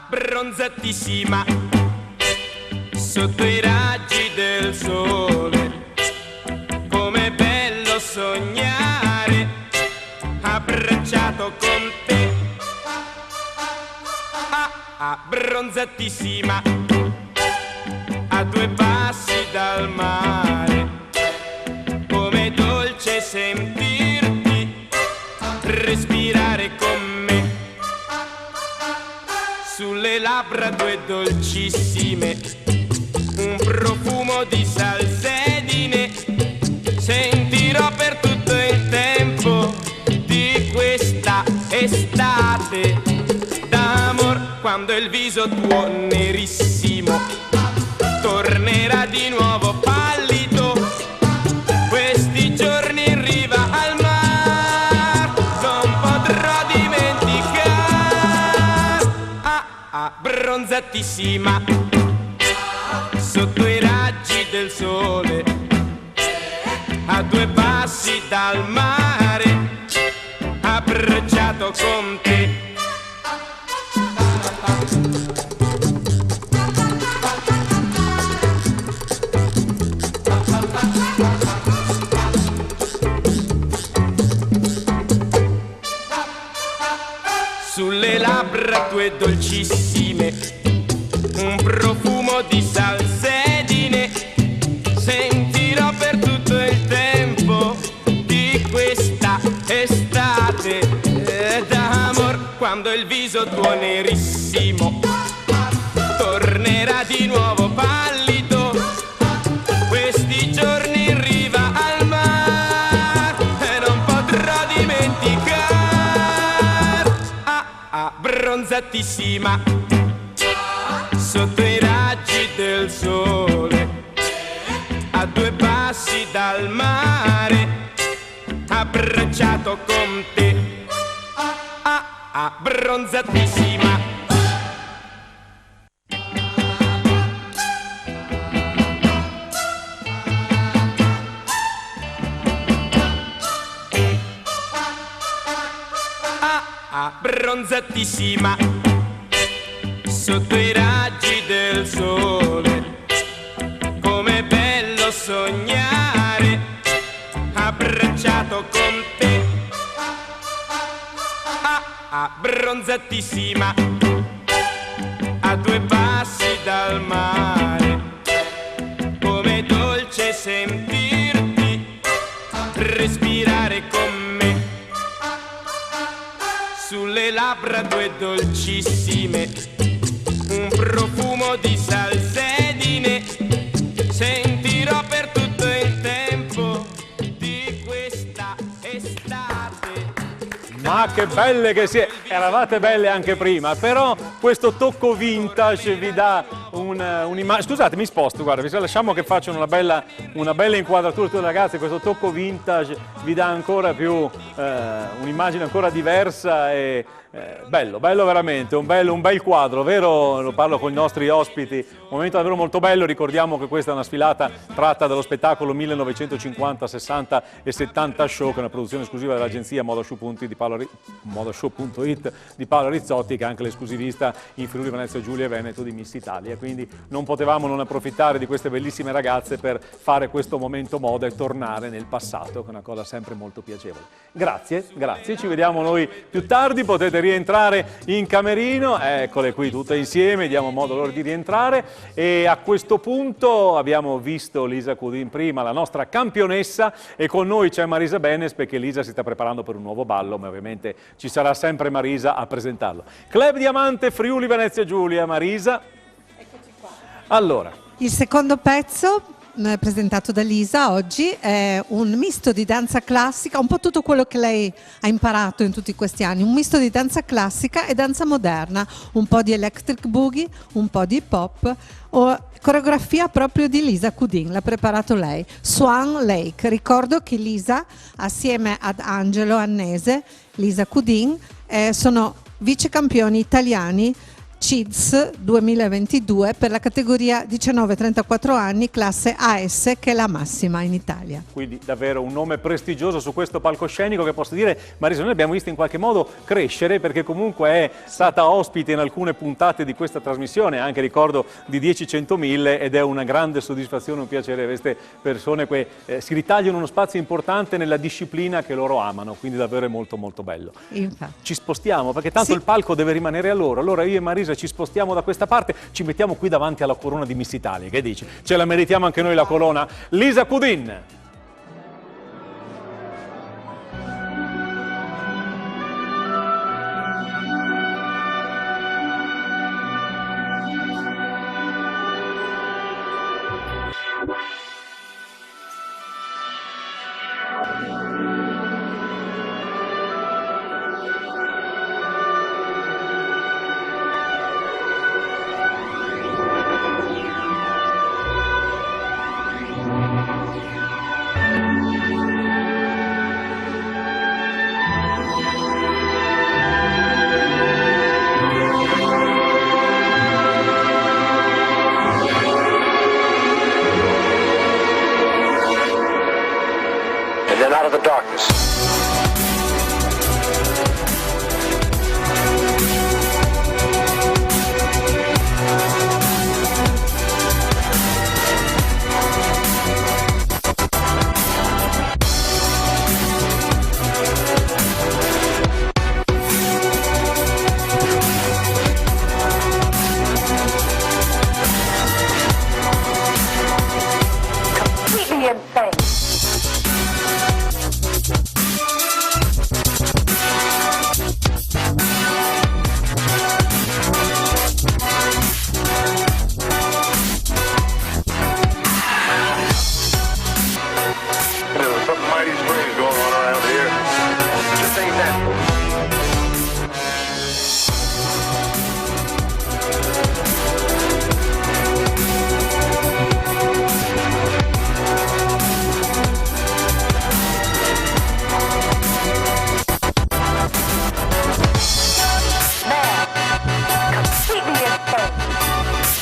Bronzatissima sotto i raggi del sole, com'è bello sognare abbracciato con te. Bronzatissima a 2 passi dal mare, com'è dolce sentirti respirare con me. Sulle labbra 2 dolcissime, un profumo di salsedine, sentirò per tutto il tempo di questa estate d'amor, quando il viso tuo nerissimo tornerà di nuovo pallido, questi giorni in riva al mar non potrò dimenticare. Bronzatissima sotto i raggi del sole, a 2 passi dal mare, abbracciato con te. Sulle labbra 2 dolcissime, un profumo di salsedine, sentirò quando il viso tuo nerissimo tornerà di nuovo pallido, questi giorni in riva al mare e non potrò dimenticare. Bronzatissima sotto i raggi del sole, a 2 passi dal mare, abbracciato con te. Bronzatissima. Bronzatissima sotto i raggi del sole, com'è bello sognare abbracciato con te. Bronzatissima a 2 passi dal mare, com'è dolce sentirti respirare con me, sulle labbra 2 dolcissime, un profumo di salsedine, sentirò per tutto il tempo di questa estate. Ma che belle che siete! Eravate belle anche prima, però questo tocco vintage vi dà un'immagine. Scusate, mi sposto, guarda, vi lasciamo che facciano una bella inquadratura tutte le ragazze. Questo tocco vintage vi dà ancora più un'immagine ancora diversa e bello veramente, un bel quadro, vero? Lo parlo con i nostri ospiti, un momento davvero molto bello. Ricordiamo che questa è una sfilata tratta dallo spettacolo 1950, 60 e 70 Show, che è una produzione esclusiva dell'agenzia Modashow.it di Paolo Rizzotti, che è anche l'esclusivista in Friuli, Venezia Giulia e Veneto di Miss Italia. Quindi non potevamo non approfittare di queste bellissime ragazze per fare questo momento moda e tornare nel passato, che è una cosa sempre molto piacevole. Grazie, ci vediamo noi più tardi, potete rientrare in camerino, eccole qui tutte insieme, diamo modo loro di rientrare. E a questo punto abbiamo visto Lisa Cudin prima, la nostra campionessa, e con noi c'è Marisa Benes, perché Lisa si sta preparando per un nuovo ballo, ma ovviamente ci sarà sempre Marisa a presentarlo. Club Diamante Friuli Venezia Giulia, Marisa. Eccoci qua. Allora, il secondo pezzo presentato da Lisa oggi è un misto di danza classica, un po' tutto quello che lei ha imparato in tutti questi anni, un misto di danza classica e danza moderna, un po' di electric boogie, un po' di hip hop, coreografia proprio di Lisa Cudin, l'ha preparato lei. Swan Lake, ricordo che Lisa assieme ad Angelo Annese, Lisa Cudin, sono vice campioni italiani CIDS 2022 per la categoria 19-34 anni, classe AS, che è la massima in Italia. Quindi davvero un nome prestigioso su questo palcoscenico, che posso dire, Marisa, noi l'abbiamo vista in qualche modo crescere, perché comunque è stata ospite in alcune puntate di questa trasmissione, anche ricordo di 10-100.000, ed è una grande soddisfazione, un piacere. Queste persone si ritagliano uno spazio importante nella disciplina che loro amano, quindi davvero è molto molto bello. Infatti. Ci spostiamo, perché tanto il palco deve rimanere a loro. Allora io e Marisa ci spostiamo da questa parte, ci mettiamo qui davanti alla corona di Miss Italia. Che dici? Ce la meritiamo anche noi la corona? Lisa Cudin.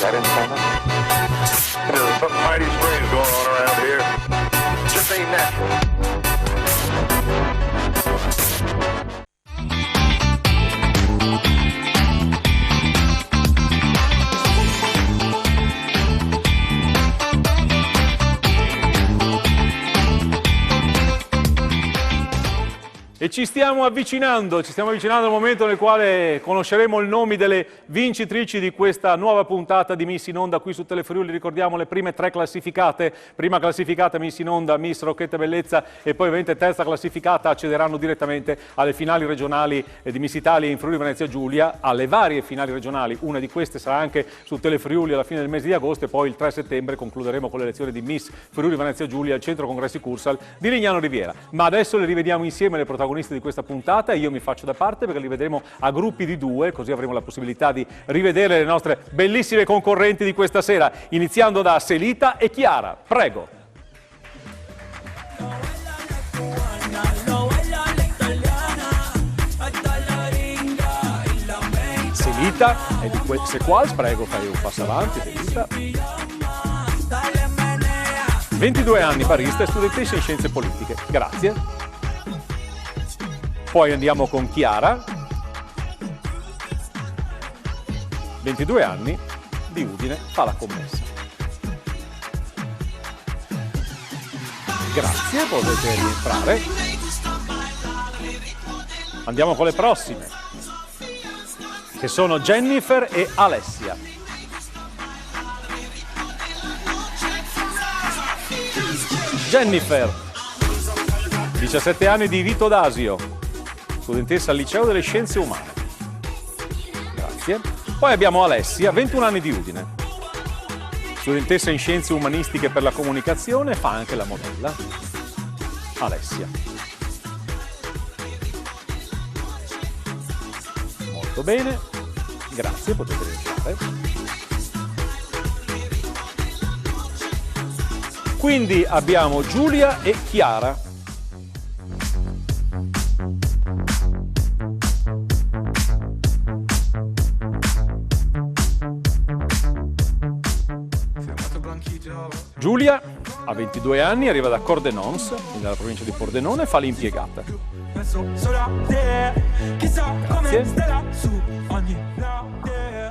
that antenna? There's something mighty strange going on around here. Just ain't natural. E ci stiamo avvicinando al momento nel quale conosceremo i nomi delle vincitrici di questa nuova puntata di Miss in Onda qui su Telefriuli. Ricordiamo le prime 3 classificate, prima classificata Miss in Onda, Miss Rocchetta Bellezza e poi ovviamente terza classificata accederanno direttamente alle finali regionali di Miss Italia in Friuli Venezia Giulia, alle varie finali regionali, una di queste sarà anche su Telefriuli alla fine del mese di agosto e poi il 3 settembre concluderemo con l'elezione di Miss Friuli Venezia Giulia al Centro Congressi Cursal di Lignano Riviera. Ma adesso le rivediamo insieme le protagonisti di questa puntata e io mi faccio da parte perché li vedremo a gruppi di 2, così avremo la possibilità di rivedere le nostre bellissime concorrenti di questa sera, iniziando da Selita e Chiara. Prego. Selita è di queste quals, prego, fai un passo avanti, Selita. 22 anni, barista e studentessa in scienze politiche. Grazie. Poi andiamo con Chiara, 22 anni, di Udine, fa la commessa. Grazie, potete rientrare. Andiamo con le prossime, che sono Jennifer e Alessia. Jennifer, 17 anni, di Vito d'Asio, studentessa al Liceo delle Scienze Umane. Grazie. Poi abbiamo Alessia, 21 anni, di Udine, studentessa in Scienze Umanistiche per la Comunicazione, fa anche la modella. Alessia. Molto bene, grazie, potete rientrare. Quindi abbiamo Giulia e Chiara. Giulia ha 22 anni, arriva da Cordenons, nella provincia di Pordenone, fa l'impiegata. Grazie.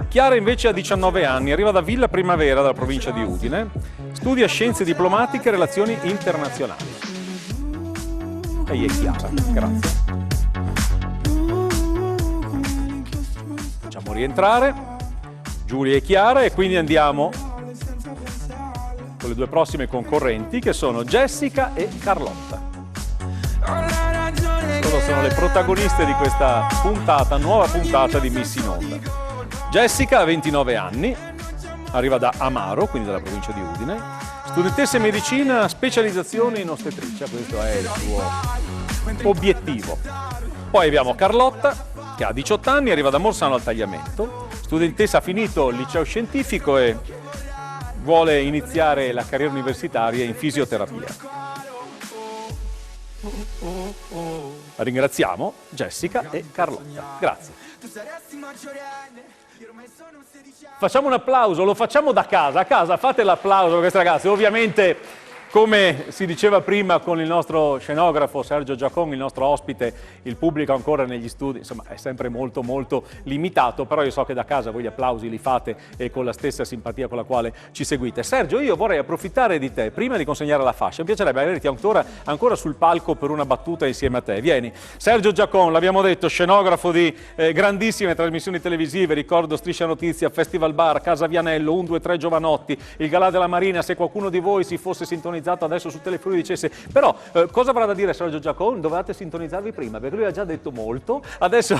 Chiara invece ha 19 anni, arriva da Villa Primavera, dalla provincia di Udine, studia scienze diplomatiche e relazioni internazionali. Lei è Chiara, grazie. Facciamo rientrare Giulia e Chiara e quindi andiamo con le 2 prossime concorrenti che sono Jessica e Carlotta. Loro sono le protagoniste di questa puntata, nuova puntata di Miss in Onda. Jessica ha 29 anni, arriva da Amaro, quindi dalla provincia di Udine, studentessa in medicina, specializzazione in ostetricia, questo è il suo obiettivo. Poi abbiamo Carlotta, che ha 18 anni, arriva da Morsano al Tagliamento, studentessa, ha finito il liceo scientifico e vuole iniziare la carriera universitaria in fisioterapia. Ringraziamo Jessica e Carlotta. Grazie. Facciamo un applauso, lo facciamo da casa. A casa fate l'applauso per queste ragazze. Ovviamente, come si diceva prima con il nostro scenografo Sergio Giacon, il nostro ospite, il pubblico ancora negli studi, insomma è sempre molto molto limitato, però io so che da casa voi gli applausi li fate e con la stessa simpatia con la quale ci seguite. Sergio, io vorrei approfittare di te, prima di consegnare la fascia, mi piacerebbe averti ancora sul palco per una battuta insieme a te. Vieni. Sergio Giacon, l'abbiamo detto, scenografo di grandissime trasmissioni televisive, ricordo Striscia Notizia, Festival Bar, Casa Vianello, 1, 2, 3 Giovanotti, il Galà della Marina. Se qualcuno di voi si fosse sintonizzato adesso su Telefriuli dicesse però cosa avrà da dire Sergio Giacon? Dovevate sintonizzarvi prima perché lui ha già detto molto, adesso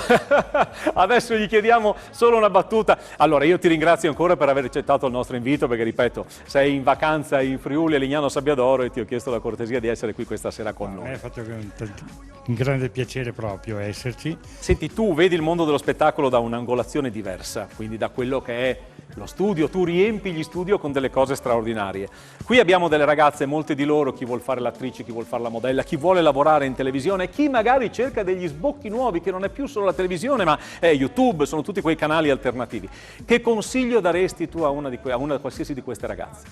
gli chiediamo solo una battuta. Allora io ti ringrazio ancora per aver accettato il nostro invito perché ripeto sei in vacanza in Friuli a Lignano Sabbiadoro e ti ho chiesto la cortesia di essere qui questa sera con noi. Mi ha fatto un grande piacere proprio esserci. Senti, tu vedi il mondo dello spettacolo da un'angolazione diversa, quindi da quello che è lo studio, tu riempi gli studio con delle cose straordinarie. Qui abbiamo delle ragazze, molte di loro, chi vuol fare l'attrice, chi vuol fare la modella, chi vuole lavorare in televisione, chi magari cerca degli sbocchi nuovi, che non è più solo la televisione, ma è YouTube, sono tutti quei canali alternativi. Che consiglio daresti tu a una qualsiasi di queste ragazze?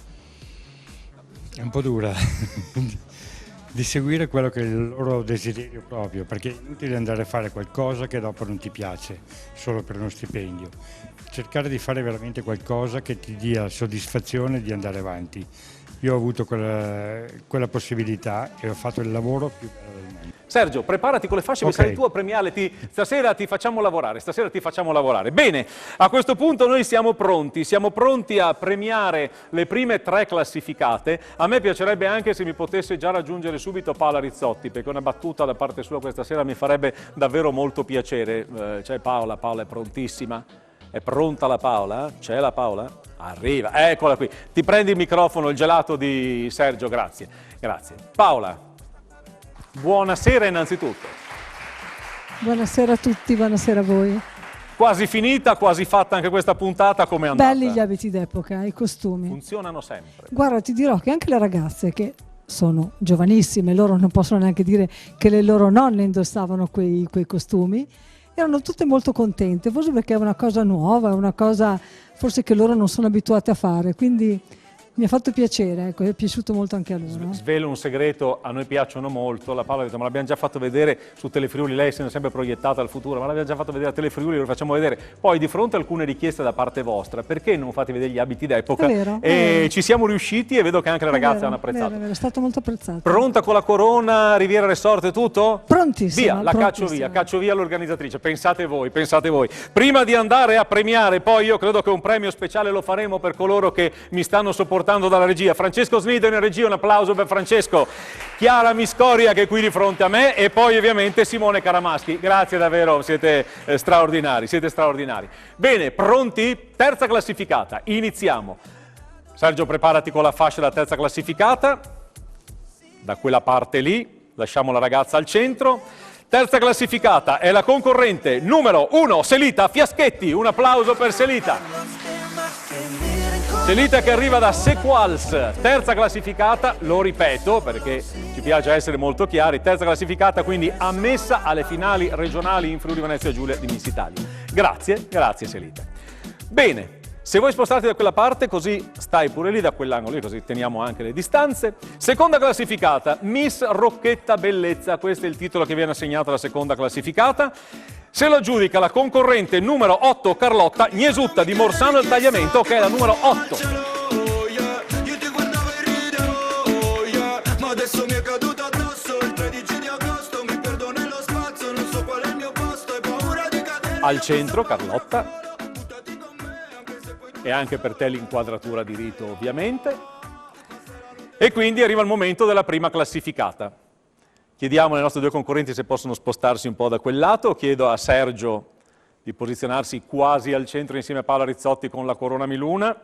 È un po' dura. Di seguire quello che è il loro desiderio proprio, perché è inutile andare a fare qualcosa che dopo non ti piace, solo per uno stipendio. Cercare di fare veramente qualcosa che ti dia soddisfazione di andare avanti. Io ho avuto quella possibilità e ho fatto il lavoro più bello del mondo. Sergio, preparati con le fasce, mi sarai tu a premiare, stasera ti facciamo lavorare, Bene, a questo punto noi siamo pronti a premiare le prime 3 classificate. A me piacerebbe anche se mi potesse già raggiungere subito Paola Rizzotti, perché una battuta da parte sua questa sera mi farebbe davvero molto piacere. C'è Paola è prontissima. È pronta la Paola? C'è la Paola? Arriva, eccola qui. Ti prendi il microfono, il gelato di Sergio, grazie. Paola, buonasera innanzitutto. Buonasera a tutti, buonasera a voi. Quasi finita, quasi fatta anche questa puntata, come è andata? Belli gli abiti d'epoca, i costumi. Funzionano sempre. Guarda, ti dirò che anche le ragazze che sono giovanissime, loro non possono neanche dire che le loro nonne indossavano quei costumi, erano tutte molto contente, forse perché è una cosa nuova, è una cosa forse che loro non sono abituate a fare, quindi mi ha fatto piacere, ecco, è piaciuto molto anche a loro. Svelo un segreto, a noi piacciono molto. La Paola ha detto, ma l'abbiamo già fatto vedere su Telefriuli, lei se ne è sempre proiettata al futuro, ma l'abbiamo già fatto vedere a Telefriuli, lo facciamo vedere. Poi di fronte a alcune richieste da parte vostra, perché non fate vedere gli abiti d'epoca? E ci siamo riusciti e vedo che anche le ragazze hanno apprezzato. È stato molto apprezzato. Pronta con la corona, Riviera Resort e tutto? Prontissima. Via, la caccio via l'organizzatrice, pensate voi. Prima di andare a premiare, poi io credo che un premio speciale lo faremo per coloro che mi stanno sopportando dalla regia. Francesco Snido in regia, un applauso per Francesco. Chiara Miscoria che è qui di fronte a me e poi ovviamente Simone Caramaschi. Grazie davvero, siete straordinari. Bene, pronti? Terza classificata, iniziamo. Sergio, preparati con la fascia da terza classificata. Da quella parte lì, lasciamo la ragazza al centro. Terza classificata è la concorrente numero 1, Selita Fiaschetti. Un applauso per Selita. Selita che arriva da Sequals, terza classificata, lo ripeto perché ci piace essere molto chiari, terza classificata, quindi ammessa alle finali regionali in Friuli Venezia Giulia di Miss Italia. Grazie Selita. Bene, se vuoi spostarti da quella parte così stai pure lì da quell'angolo, così teniamo anche le distanze. Seconda classificata, Miss Rocchetta Bellezza, questo è il titolo che viene assegnato alla seconda classificata. Se lo aggiudica la concorrente numero 8 Carlotta Gnesutta di Morsano al Tagliamento, che è la numero 8. Al centro Carlotta. E anche per te l'inquadratura di rito ovviamente. E quindi arriva il momento della prima classificata. Chiediamo alle nostre due concorrenti se possono spostarsi un po' da quel lato. Chiedo a Sergio di posizionarsi quasi al centro insieme a Paola Rizzotti con la corona Miluna.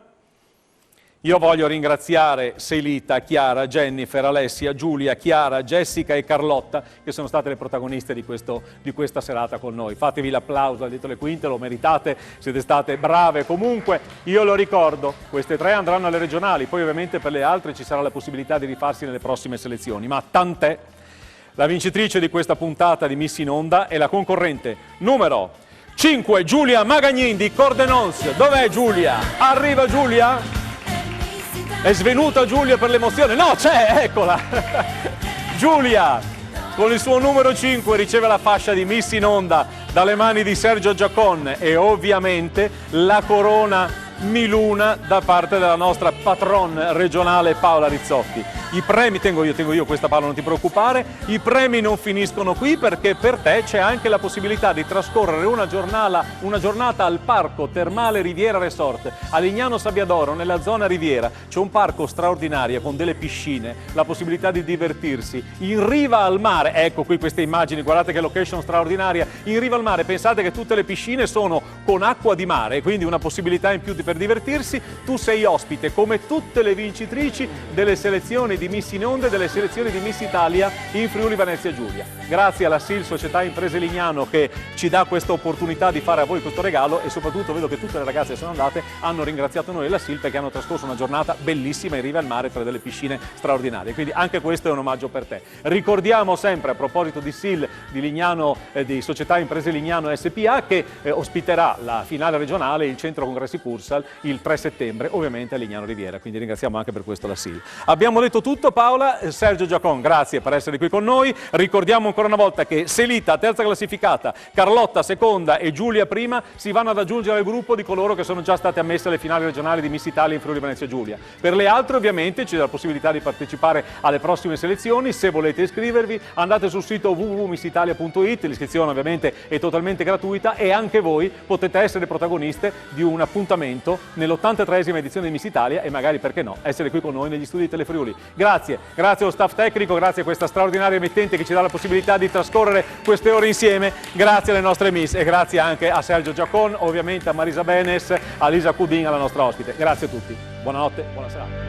Io voglio ringraziare Selita, Chiara, Jennifer, Alessia, Giulia, Chiara, Jessica e Carlotta che sono state le protagoniste di questa serata con noi. Fatevi l'applauso al dietro le quinte, lo meritate, siete state brave. Comunque io lo ricordo, queste 3 andranno alle regionali, poi ovviamente per le altre ci sarà la possibilità di rifarsi nelle prossime selezioni, ma tant'è. La vincitrice di questa puntata di Miss in Onda è la concorrente numero 5, Giulia Magagnin di Cordenons. Dov'è Giulia? Arriva Giulia? È svenuta Giulia per l'emozione? No, c'è, eccola! Giulia, con il suo numero 5, riceve la fascia di Miss in Onda dalle mani di Sergio Giacon e ovviamente la corona Miluna da parte della nostra patron regionale Paola Rizzotti. I premi, tengo io questa Paola, non ti preoccupare, i premi non finiscono qui perché per te c'è anche la possibilità di trascorrere una giornata al Parco Termale Riviera Resort a Lignano Sabbiadoro nella zona Riviera. C'è un parco straordinario con delle piscine, la possibilità di divertirsi in riva al mare. Ecco qui queste immagini, guardate che location straordinaria, in riva al mare. Pensate che tutte le piscine sono con acqua di mare, quindi una possibilità in più per per divertirsi. Tu sei ospite, come tutte le vincitrici delle selezioni di Miss in Onda e delle selezioni di Miss Italia in Friuli Venezia Giulia. Grazie alla SIL Società Imprese Lignano che ci dà questa opportunità di fare a voi questo regalo, e soprattutto vedo che tutte le ragazze che sono andate hanno ringraziato noi e la SIL perché hanno trascorso una giornata bellissima in riva al mare tra delle piscine straordinarie. Quindi anche questo è un omaggio per te. Ricordiamo sempre, a proposito di SIL, di Lignano, di Società Imprese Lignano SPA, che ospiterà la finale regionale, il Centro Congressi Cursal, il 3 settembre, ovviamente a Lignano Riviera. Quindi ringraziamo anche per questo la SIL. Abbiamo detto tutto, Paola. Sergio Giacon, grazie per essere qui con noi. Ricordiamo ancora una volta che Selita, terza classificata, Carlotta, seconda, e Giulia, prima, si vanno ad aggiungere al gruppo di coloro che sono già state ammesse alle finali regionali di Miss Italia in Friuli Venezia Giulia. Per le altre, ovviamente, c'è la possibilità di partecipare alle prossime selezioni. Se volete iscrivervi, andate sul sito www.missitalia.it, l'iscrizione ovviamente è totalmente gratuita, e anche voi potete essere protagoniste di un appuntamento nell'83esima edizione di Miss Italia e magari, perché no, essere qui con noi negli studi di Telefriuli. Grazie allo staff tecnico, grazie a questa straordinaria emittente che ci dà la possibilità di trascorrere queste ore insieme, grazie alle nostre Miss e grazie anche a Sergio Giacon, ovviamente a Marisa Benes, a Lisa Cudin, alla nostra ospite. Grazie a tutti, buonanotte, buona serata.